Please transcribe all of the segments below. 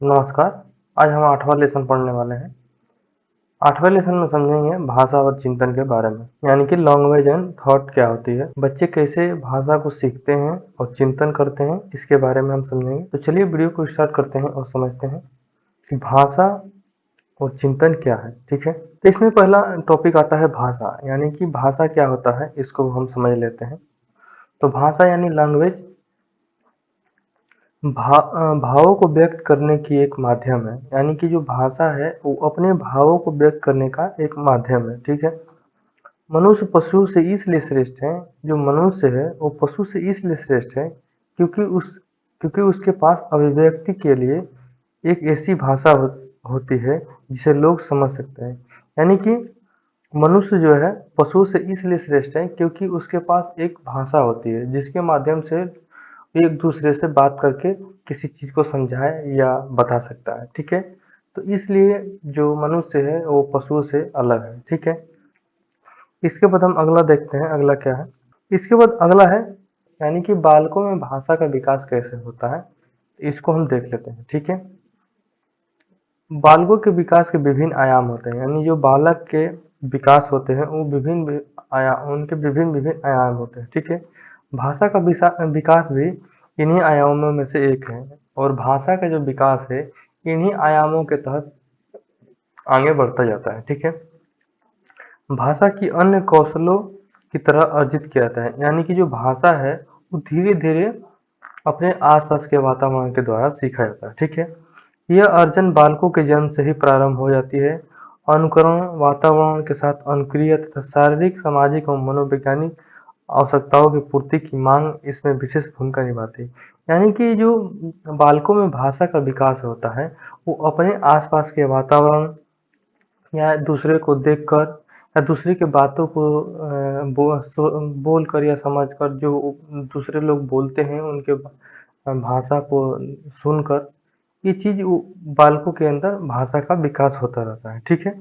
नमस्कार। आज हम 8वां लेसन पढ़ने वाले हैं। 8वें लेसन में समझेंगे भाषा और चिंतन के बारे में, यानी कि लैंग्वेज एंड थॉट क्या होती है, बच्चे कैसे भाषा को सीखते हैं और चिंतन करते हैं, इसके बारे में हम समझेंगे। तो चलिए वीडियो को स्टार्ट करते हैं और समझते हैं कि भाषा और चिंतन क्या है। ठीक है, तो इसमें पहला टॉपिक आता है भाषा, यानी कि भाषा क्या होता है, इसको हम समझ लेते हैं। तो भाषा यानी लैंग्वेज भावों को व्यक्त करने की एक माध्यम है, यानी कि जो भाषा है वो अपने भावों को व्यक्त करने का एक माध्यम है। ठीक है, मनुष्य पशु से इसलिए श्रेष्ठ है, जो मनुष्य है वो पशु से इसलिए श्रेष्ठ है क्योंकि उसके पास अभिव्यक्ति के लिए एक ऐसी भाषा होती है जिसे लोग समझ सकते हैं। यानी कि मनुष्य जो है पशु से इसलिए श्रेष्ठ है क्योंकि उसके पास एक भाषा होती है जिसके माध्यम से एक दूसरे से बात करके किसी चीज को समझाए या बता सकता है। ठीक है, तो इसलिए जो मनुष्य है वो पशु से अलग है। ठीक है, इसके बाद हम अगला देखते हैं, अगला क्या है। इसके बाद अगला है, यानी कि बालकों में भाषा का विकास कैसे होता है, इसको हम देख लेते हैं। ठीक है, बालकों के विकास के विभिन्न आयाम होते हैं, यानी जो बालक के विकास होते हैं वो विभिन्न आयाम, उनके विभिन्न विभिन्न आयाम होते हैं। ठीक है, भाषा का विकास भी इन्हीं आयामों में से एक है और भाषा का जो विकास है इन्हीं आयामों के तहत आगे बढ़ता जाता है। ठीक है, भाषा की अन्य कौशलों की तरह अर्जित किया जाता है, यानी कि जो भाषा है वो धीरे धीरे अपने आसपास के वातावरण के द्वारा सीखा जाता है। ठीक है, यह अर्जन बालकों के जन्म से ही प्रारंभ हो जाती है। अनुकरण वातावरण के साथ अनुक्रिया तथा शारीरिक, सामाजिक और मनोवैज्ञानिक आवश्यकताओं की पूर्ति की मांग इसमें विशेष भूमिका निभाती है। यानी कि जो बालकों में भाषा का विकास होता है वो अपने आसपास के वातावरण या दूसरे को देखकर या दूसरे की बातों को बोल कर या समझ कर, जो दूसरे लोग बोलते हैं उनके भाषा को सुनकर, ये चीज बालकों के अंदर भाषा का विकास होता रहता है। ठीक है,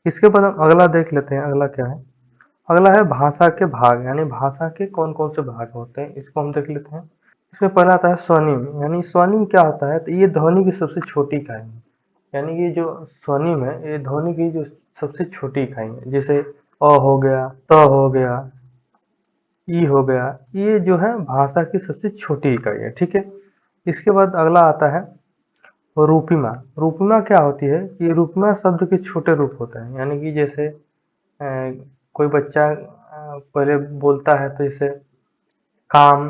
इसके बाद हम अगला देख लेते हैं, अगला क्या है। अगला है भाषा के भाग, यानी भाषा के कौन कौन से भाग होते हैं, इसको हम देख लेते हैं। इसमें पहला आता है स्वनिम, यानी स्वनिम क्या होता है, तो ये ध्वनि की सबसे छोटी इकाई है। यानी कि जो स्वनिम है ये ध्वनि की जो सबसे छोटी इकाई है, जैसे अ हो गया, त हो गया, ई हो गया, ये जो है भाषा की सबसे छोटी इकाई है। ठीक है, इसके बाद अगला आता है रूपिमा। रूपिमा क्या होती है, ये रूपिमा शब्द के छोटे रूप होते हैं, यानी कि जैसे कोई बच्चा पहले बोलता है तो इसे काम,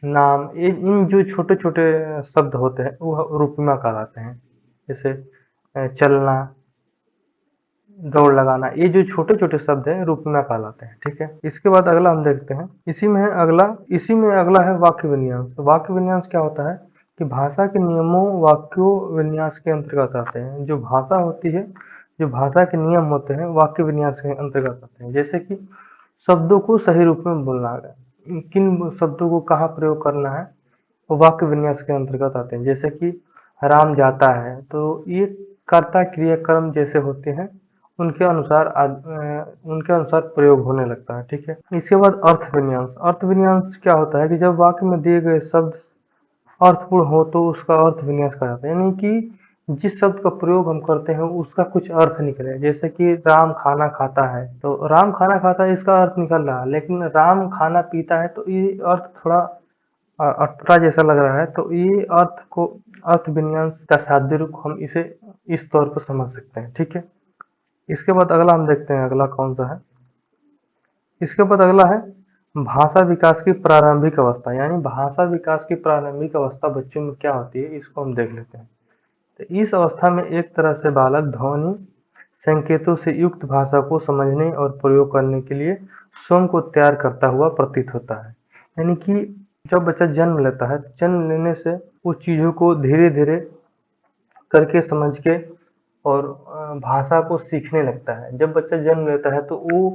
नाम, इन जो छोटे छोटे शब्द होते हैं वो रूपिमा कहलाते हैं। जैसे चलना, दौड़ लगाना, ये जो छोटे छोटे शब्द हैं रूपिमा कहलाते हैं। ठीक है, इसके बाद अगला हम देखते हैं, इसी में अगला है वाक्य विन्यास। वाक्य विन्यास क्या होता है कि भाषा के नियमों वाक्यों विन्यास के अंतर्गत आते हैं। जो भाषा होती है, जो भाषा के नियम होते हैं वाक्य विन्यास के अंतर्गत आते हैं। जैसे कि शब्दों को सही रूप में बोलना है, किन शब्दों को कहाँ प्रयोग करना है, वो वाक्य विन्यास के अंतर्गत आते हैं। जैसे कि राम जाता है, तो ये कर्ता क्रिया कर्म जैसे होते हैं उनके अनुसार प्रयोग होने लगता है। ठीक है, इसके बाद अर्थ विन्यास। अर्थ विन्यास क्या होता है कि जब वाक्य में दिए गए शब्द अर्थपूर्ण हो तो उसका अर्थ विन्यास कहा जाता है, यानी कि जिस शब्द का प्रयोग हम करते हैं उसका कुछ अर्थ निकले। जैसे कि राम खाना खाता है, तो राम खाना खाता है इसका अर्थ निकल रहा है, लेकिन राम खाना पीता है तो ये अर्थ थोड़ा अटपटा जैसा लग रहा है। तो ये अर्थ विन्यास का साध्य रूप हम इसे इस तौर पर समझ सकते हैं। ठीक है, इसके बाद अगला हम देखते हैं, अगला कौन सा है। इसके बाद अगला है भाषा विकास की प्रारंभिक अवस्था, यानी भाषा विकास की प्रारंभिक अवस्था बच्चों में क्या होती है, इसको हम देख लेते हैं। तो इस अवस्था में एक तरह से बालक ध्वनि संकेतों से युक्त भाषा को समझने और प्रयोग करने के लिए स्वयं को तैयार करता हुआ प्रतीत होता है। यानी कि जब बच्चा जन्म लेता है, जन्म लेने से वो चीजों को धीरे धीरे करके समझ के और भाषा को सीखने लगता है। जब बच्चा जन्म लेता है तो वो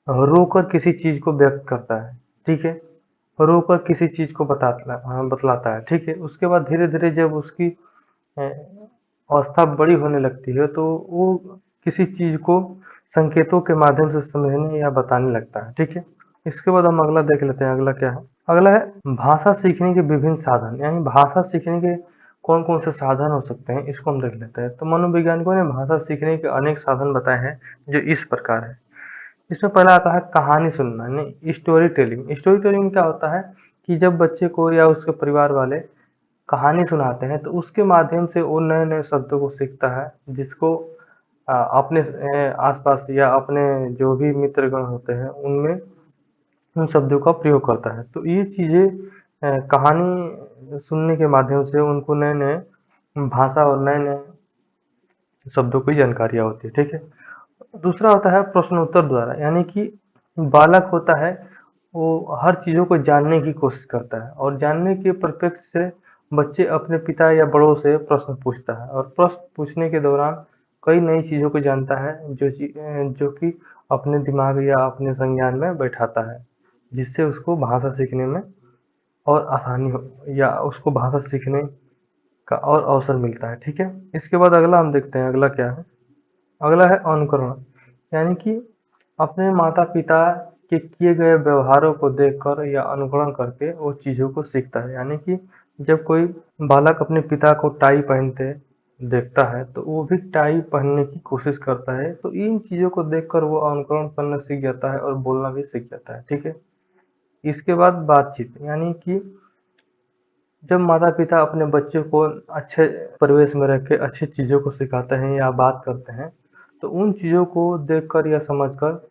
रोकर किसी चीज को व्यक्त करता है। ठीक है, रोकर किसी चीज को बतलाता है। ठीक है, उसके बाद धीरे धीरे जब उसकी अवस्था बड़ी होने लगती है तो वो किसी चीज को संकेतों के माध्यम से समझने या बताने लगता है। ठीक है, इसके बाद हम अगला देख लेते हैं, अगला क्या है। अगला है भाषा सीखने के विभिन्न साधन, यानी भाषा सीखने के कौन कौन से साधन हो सकते हैं, इसको हम देख लेते हैं। तो मनोवैज्ञानिकों ने भाषा सीखने के अनेक साधन बताए हैं, जो इस प्रकार है। इसमें पहला आता है कहानी सुनना, यानी स्टोरी टेलिंग। स्टोरी टेलिंग क्या होता है कि जब बच्चे को या उसके परिवार वाले कहानी सुनाते हैं, तो उसके माध्यम से वो नए नए शब्दों को सीखता है, जिसको अपने आसपास या अपने जो भी मित्रगण होते हैं उनमें उन शब्दों का प्रयोग करता है। तो ये चीजें कहानी सुनने के माध्यम से उनको नए नए भाषा और नए नए शब्दों की जानकारियाँ होती है, ठीक है। दूसरा होता है प्रश्न उत्तर द्वारा, यानी कि बालक होता है वो हर चीज़ों को जानने की कोशिश करता है, और जानने के परिप्रेक्ष्य से बच्चे अपने पिता या बड़ों से प्रश्न पूछता है, और प्रश्न पूछने के दौरान कई नई चीज़ों को जानता है, जो कि अपने दिमाग या अपने संज्ञान में बैठाता है, जिससे उसको भाषा सीखने में और आसानी हो, या उसको भाषा सीखने का और अवसर मिलता है, ठीक है। इसके बाद अगला हम देखते हैं, अगला क्या है। अगला है अनुकरण, यानी कि अपने माता-पिता के किए गए व्यवहारों को देखकर या अनुकरण करके वो चीज़ों को सीखता है। यानी कि जब कोई बालक अपने पिता को टाई पहनते देखता है, तो वो भी टाई पहनने की कोशिश करता है। तो इन चीज़ों को देखकर वो अनुकरण करना सीख जाता है और बोलना भी सीख जाता है, ठीक है। इसके बाद बातचीत, यानी कि जब माता-पिता अपने बच्चों को अच्छे परिवेश में रख के अच्छी चीज़ों को सिखाते हैं या बात करते हैं, तो उन चीज़ों को देखकर या समझकर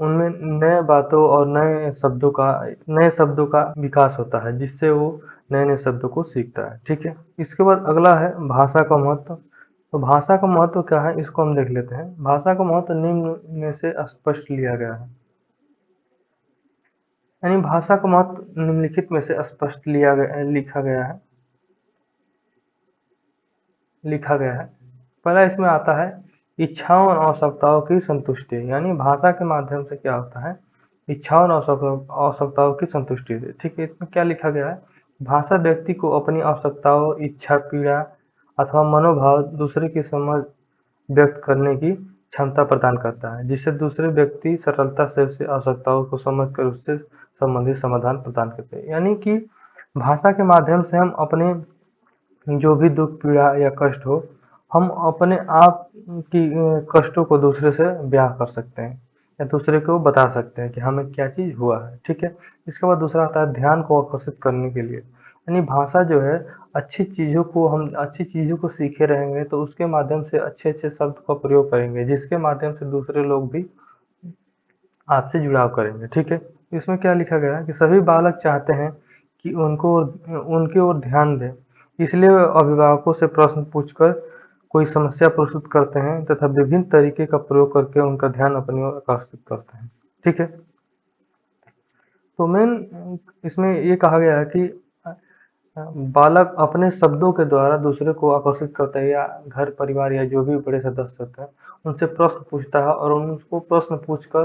उनमें नए बातों और नए शब्दों का विकास होता है, जिससे वो नए-नए शब्दों को सीखता है, ठीक है। इसके बाद अगला है भाषा का महत्व। तो भाषा का महत्व क्या है, इसको हम देख लेते हैं। भाषा का महत्व निम्न में से स्पष्ट लिया गया है, यानी भाषा का महत्व निम्नलिखित में से स्पष्ट लिखा गया है। पहला इसमें आता है इच्छाओं और आवश्यकताओं की संतुष्टि, यानी भाषा के माध्यम से क्या होता है, इच्छाओं और आवश्यकताओं की संतुष्टि, ठीक है। इसमें क्या लिखा गया है, भाषा व्यक्ति को अपनी आवश्यकताओं, इच्छा, पीड़ा अथवा मनोभाव दूसरे की समझ व्यक्त करने की क्षमता प्रदान करता है, जिससे दूसरे व्यक्ति सरलता से उसकी आवश्यकताओं को समझकर उससे संबंधित समाधान प्रदान करते हैं। यानी कि भाषा के माध्यम से हम अपने जो भी दुख, पीड़ा या कष्ट हो, हम अपने आप की कष्टों को दूसरे से बयां कर सकते हैं या दूसरे को बता सकते हैं कि हमें क्या चीज़ हुआ है, ठीक है। इसके बाद दूसरा आता है ध्यान को आकर्षित करने के लिए, यानी भाषा जो है हम अच्छी चीज़ों को सीखे रहेंगे, तो उसके माध्यम से अच्छे-अच्छे शब्द का प्रयोग करेंगे, जिसके माध्यम से दूसरे लोग भी आपसे जुड़ाव करेंगे, ठीक है। इसमें क्या लिखा गया है कि सभी बालक चाहते हैं कि उनके ओर ध्यान दें, इसलिए वे अभिभावकों से प्रश्न पूछकर कोई समस्या प्रस्तुत करते हैं तथा विभिन्न तरीके का प्रयोग करके उनका ध्यान अपनी ओर आकर्षित करते हैं, ठीक है। तो मेन इसमें ये कहा गया है कि बालक अपने शब्दों के द्वारा दूसरे को आकर्षित करता है, या घर परिवार या जो भी बड़े सदस्य होते हैं उनसे प्रश्न पूछता है, और उनको प्रश्न पूछकर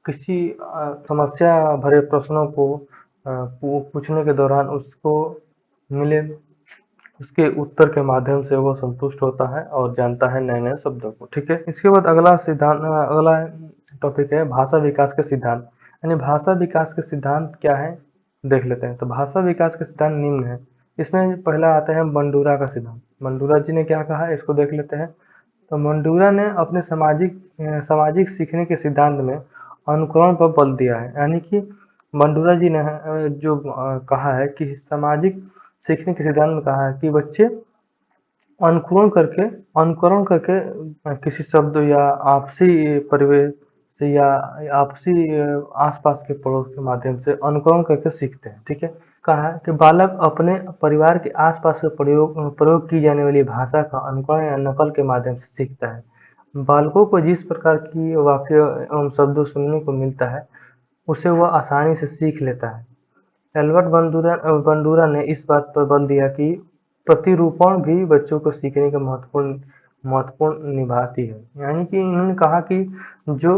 किसी समस्या भरे प्रश्नों को पूछने के दौरान उसको मिले उसके उत्तर के माध्यम से वो संतुष्ट होता है और जानता है नए नए शब्दों को, ठीक है। इसके बाद अगला टॉपिक है भाषा विकास के सिद्धांत, यानी भाषा विकास के सिद्धांत क्या है देख लेते हैं। तो भाषा विकास के सिद्धांत निम्न है। इसमें पहला आता है बंडूरा का सिद्धांत। बंडूरा जी ने क्या कहा है, इसको देख लेते हैं। तो बंडूरा ने अपने सामाजिक सीखने के सिद्धांत में अनुकरण पर बल दिया है, यानी कि बंडूरा जी ने जो कहा है कि सामाजिक सीखने के सिद्धांत में कहा है कि बच्चे अनुकरण करके किसी शब्द या आपसी परिवेश से या आपसी आसपास के पड़ोस के माध्यम से अनुकरण करके सीखते हैं, ठीक है। कहा है कि बालक अपने परिवार के आसपास के प्रयोग की जाने वाली भाषा का अनुकरण या नकल के माध्यम से सीखता है। बालकों को जिस प्रकार की वाक्य एवं शब्द सुनने को मिलता है, उसे वह आसानी से सीख लेता है। एल्बर्ट बंडूरा ने इस बात पर बल दिया कि प्रतिरूपण भी बच्चों को सीखने का महत्वपूर्ण निभाती है, यानी कि इन्होंने कहा कि जो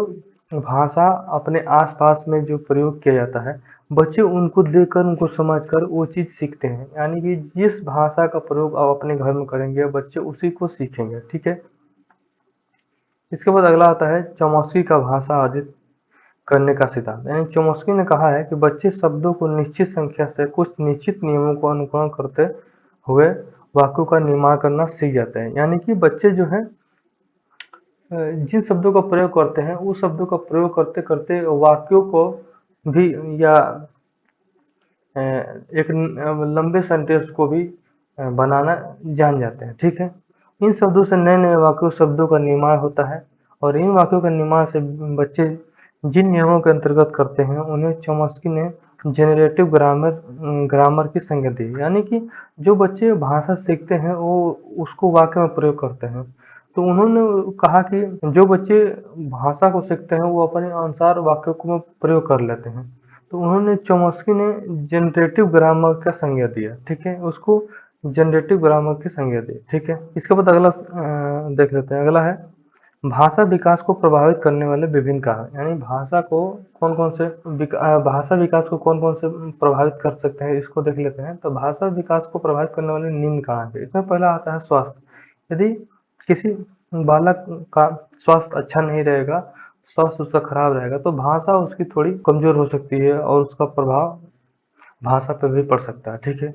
भाषा अपने आसपास में जो प्रयोग किया जाता है, बच्चे उनको देखकर उनको समझकर वो चीज़ सीखते हैं, यानी कि जिस भाषा का प्रयोग आप अपने घर में करेंगे बच्चे उसी को सीखेंगे, ठीक है। इसके बाद अगला आता है चौमस्की का भाषा अर्जित करने का सिद्धांत, यानी चोम्स्की ने कहा है कि बच्चे शब्दों को निश्चित संख्या से कुछ निश्चित नियमों को अनुकरण करते हुए वाक्यों का निर्माण करना सीख जाते हैं। यानी कि बच्चे जो हैं जिन शब्दों का प्रयोग करते हैं उस शब्दों का प्रयोग करते करते वाक्यों को भी या एक लंबे सेंटेंस को भी बनाना जान जाते हैं। ठीक है, इन शब्दों से नए नए वाक्यों शब्दों का निर्माण होता है और इन वाक्यों का निर्माण से बच्चे जिन नियमों के अंतर्गत करते हैं उन्हें चॉम्स्की ने जेनरेटिव ग्रामर ग्रामर की संज्ञा दी। यानी कि जो बच्चे भाषा सीखते हैं वो उसको वाक्य में प्रयोग करते हैं। तो उन्होंने कहा कि जो बच्चे भाषा को सीखते हैं वो अपने अनुसार वाक्यों को में प्रयोग कर लेते हैं। तो उन्होंने चॉम्स्की ने जनरेटिव ग्रामर का संज्ञा दिया। ठीक है, उसको जनरेटिव ग्रामर की संज्ञा दी। ठीक है, इसके बाद अगला देख लेते हैं। अगला है भाषा विकास को प्रभावित करने वाले विभिन्न कारक। यानी भाषा को कौन कौन से भाषा विकास को कौन कौन से प्रभावित कर सकते हैं, इसको देख लेते हैं। तो भाषा विकास को प्रभावित करने वाले निम्न कारक है। इसमें पहला आता है स्वास्थ्य। यदि किसी बालक का स्वास्थ्य अच्छा नहीं रहेगा, स्वास्थ्य उसका खराब रहेगा, तो भाषा उसकी थोड़ी कमजोर हो सकती है और उसका प्रभाव भाषा पर भी पड़ सकता है। ठीक है,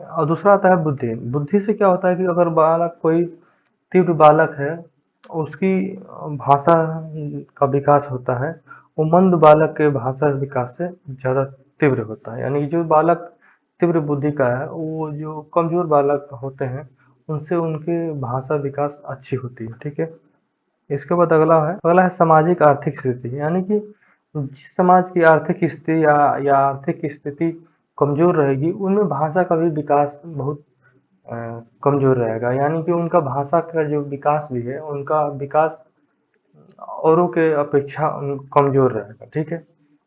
और दूसरा आता है बुद्धि। बुद्धि से क्या होता है कि अगर बालक कोई तीव्र बालक है, उसकी भाषा का विकास होता है, वो मंद बालक के भाषा विकास से ज़्यादा तीव्र होता है। यानी जो बालक तीव्र बुद्धि का है, वो जो कमजोर बालक होते हैं उनसे उनके भाषा विकास अच्छी होती है। ठीक है, इसके बाद अगला है सामाजिक आर्थिक स्थिति। यानी कि जिस समाज की आर्थिक स्थिति या आर्थिक स्थिति कमजोर रहेगी उनमें भाषा का भी विकास बहुत अ, कमजोर रहेगा। यानी कि उनका भाषा का जो विकास भी है उनका विकास औरों के अपेक्षा कमजोर रहेगा। ठीक है,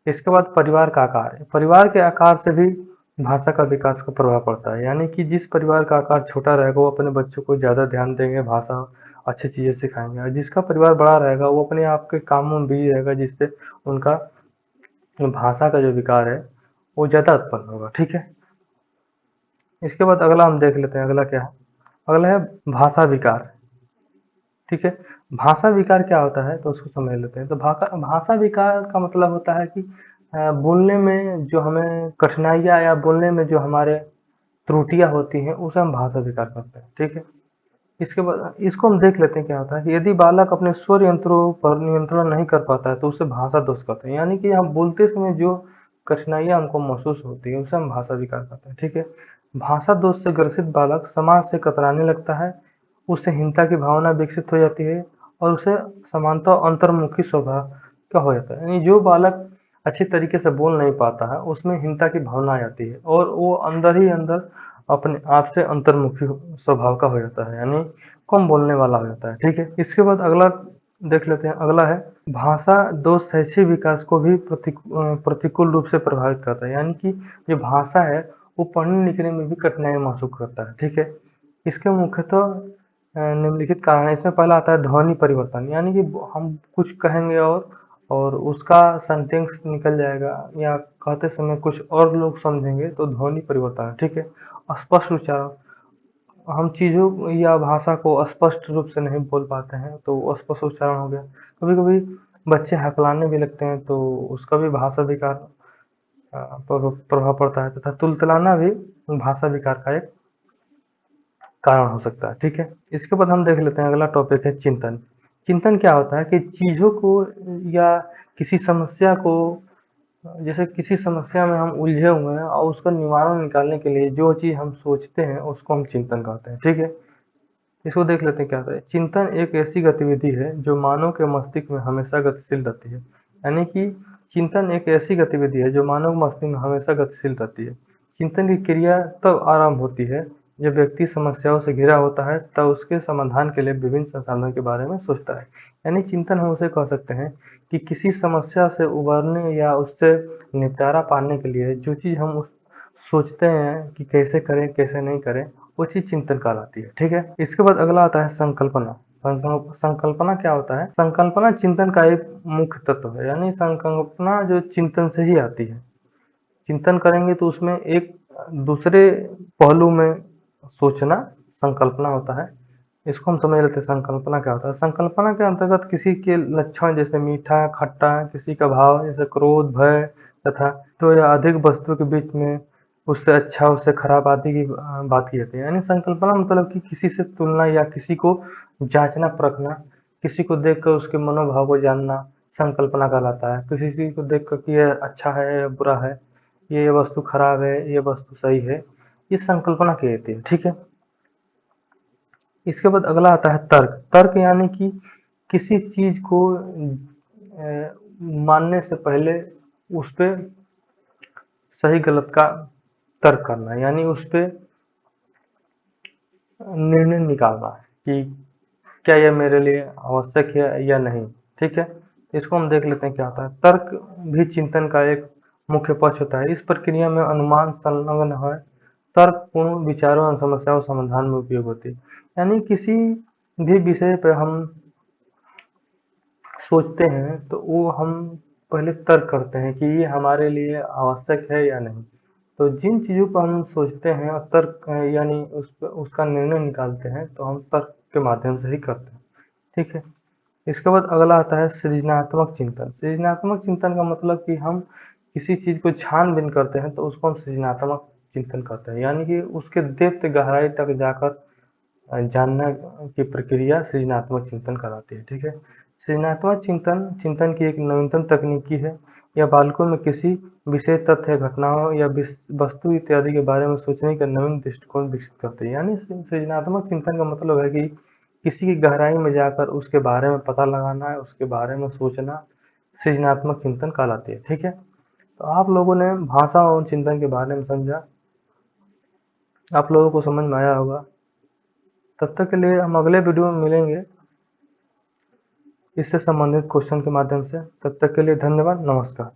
इसके बाद परिवार का आकार। परिवार के आकार से भी भाषा का विकास का प्रभाव पड़ता है। यानी कि जिस परिवार का आकार छोटा रहेगा वो अपने बच्चों को ज़्यादा ध्यान देंगे, भाषा अच्छी चीज़ें सिखाएंगे, और जिसका परिवार बड़ा रहेगा वो अपने आप के कामों में बिजी रहेगा, जिससे उनका भाषा का जो विकार है वो ज़्यादा उत्पन्न होगा। ठीक है, इसके बाद अगला हम देख लेते हैं। अगला क्या है? अगला है भाषा विकार। ठीक है, भाषा विकार क्या होता है तो उसको समझ लेते हैं। तो भाषा विकार का मतलब होता है कि बोलने में जो हमें कठिनाइयाँ या बोलने में जो हमारे त्रुटियां होती हैं उसे हम भाषा विकार करते हैं। ठीक है, इसके बाद इसको हम देख लेते हैं क्या होता है कि यदि बालक अपने स्वर यंत्रों पर नियंत्रण नहीं कर पाता है तो उसे भाषा दोष कहते हैं। यानी कि हम बोलते समय जो कठिनाइयां हमको महसूस होती है उसे हम भाषा विकार कहते हैं। ठीक है, भाषा दोष से ग्रसित बालक समाज से कतराने लगता है, उसे हीनता की भावना विकसित हो जाती है और उसे समानता अंतर्मुखी स्वभाव का हो जाता है। यानी जो बालक अच्छी तरीके से बोल नहीं पाता है उसमें हीनता की भावना आ जाती है और वो अंदर ही अंदर अपने आप से अंतर्मुखी स्वभाव का हो जाता है, यानी कम बोलने वाला हो जाता है। ठीक है, इसके बाद अगला देख लेते हैं। अगला है भाषा दोष शैक्षिक विकास को भी प्रतिकूल रूप से प्रभावित करता है। यानी कि जो भाषा है वो पढ़ने लिखने में भी कठिनाई महसूस करता है। ठीक है, इसके मुख्यतः निम्नलिखित कारण है। इसमें पहला आता है ध्वनि परिवर्तन। यानी कि हम कुछ कहेंगे और उसका सेंटेंस निकल जाएगा या कहते समय कुछ और लोग समझेंगे, तो ध्वनि परिवर्तन है। ठीक है, स्पष्ट उच्चारण। हम चीज़ों या भाषा को स्पष्ट रूप से नहीं बोल पाते हैं तो अस्पष्ट उच्चारण हो गया। कभी कभी बच्चे हकलाने भी लगते हैं तो उसका भी भाषा विकार प्रभाव पड़ता है, तथा तुलतलाना भी भाषा विकार का एक कारण हो सकता है। ठीक है, इसके बाद हम देख लेते हैं। अगला टॉपिक है चिंतन। चिंतन क्या होता है कि चीज़ों को या किसी समस्या को, जैसे किसी समस्या में हम उलझे हुए हैं और उसका निवारण निकालने के लिए जो चीज़ हम सोचते हैं उसको हम चिंतन कहते हैं। ठीक है, इसको देख लेते हैं क्या होता है। चिंतन एक ऐसी गतिविधि है जो मानव के मस्तिष्क में हमेशा गतिशील रहती है। यानी कि चिंतन एक ऐसी गतिविधि है जो मानव मस्तिष्क में हमेशा गतिशील रहती है। चिंतन की क्रिया तब आरंभ होती है जब व्यक्ति समस्याओं से घिरा होता है, तब उसके समाधान के लिए विभिन्न संसाधनों के बारे में सोचता है। यानी चिंतन हम उसे कह सकते हैं कि किसी समस्या से उबरने या उससे निपटारा पाने के लिए जो चीज़ हम सोचते हैं कि कैसे करें कैसे नहीं करें, वो चीज़ चिंतन कहलाती है। ठीक है, इसके बाद अगला आता है संकल्पना। संकल्पना क्या होता है? संकल्पना चिंतन का एक मुख्य तत्व है। यानी संकल्पना जो चिंतन से ही आती है। चिंतन करेंगे तो उसमें एक दूसरे पहलू में सोचना संकल्पना होता है। इसको हम समझ लेते हैं संकल्पना क्या होता है। संकल्पना के अंतर्गत किसी के लक्षण जैसे मीठा, खट्टा, किसी का भाव जैसे क्रोध, भय तथा तो या अधिक वस्तु के बीच में उससे अच्छा उससे खराब आदि की बात की जाती है। यानी संकल्पना मतलब कि किसी से तुलना या किसी को जांचना परखना, किसी को देखकर उसके मनोभाव को जानना संकल्पना कहलाता है। किसी को देखकर कि यह अच्छा है या बुरा है, ये वस्तु खराब है, ये वस्तु सही है, ये संकल्पना कहती है। ठीक है। इसके बाद अगला आता है तर्क। तर्क यानी कि किसी चीज को मानने से पहले उस पे सही गलत का तर्क करना, यानी उस पे निर्णय निकालना कि क्या यह मेरे लिए आवश्यक है या नहीं। ठीक है। इसको हम देख लेते हैं क्या होता है। तर्क भी चिंतन का एक मुख्य पक्ष होता है। इस प्रक्रिया में अनुमान संलग्न है, तर्कपूर्ण विचारों और समस्याओं समाधान में उपयोग होती है। यानी किसी भी विषय पर हम सोचते हैं तो वो हम पहले तर्क करते हैं कि ये हमारे लिए आवश्यक है या नहीं। तो जिन चीज़ों पर हम सोचते हैं और तर्क यानी उसका निर्णय निकालते हैं तो हम तर्क के माध्यम से ही करते हैं। ठीक है। इसके बाद अगला आता है सृजनात्मक चिंतन। सृजनात्मक चिंतन का मतलब कि हम किसी चीज़ को छानबीन करते हैं तो उसको हम सृजनात्मक चिंतन करते हैं, यानी कि उसके डेप्थ गहराई तक जाकर जानना की प्रक्रिया सृजनात्मक चिंतन कहलाती है। ठीक है। सृजनात्मक चिंतन चिंतन की एक नवीनतम तकनीकी है। यह बालकों में किसी विशेष तथ्य, घटनाओं या वस्तु इत्यादि के बारे में सोचने का नवीन दृष्टिकोण विकसित करती है। यानी सृजनात्मक चिंतन का मतलब है कि किसी की गहराई में जाकर उसके बारे में पता लगाना है, उसके बारे में सोचना सृजनात्मक चिंतन कहलाती है। ठीक है। तो आप लोगों ने भाषा और चिंतन के बारे में समझा, आप लोगों को समझ में आया होगा। तब तक के लिए हम अगले वीडियो में मिलेंगे इससे संबंधित क्वेश्चन के माध्यम से। तब तक के लिए धन्यवाद, नमस्कार।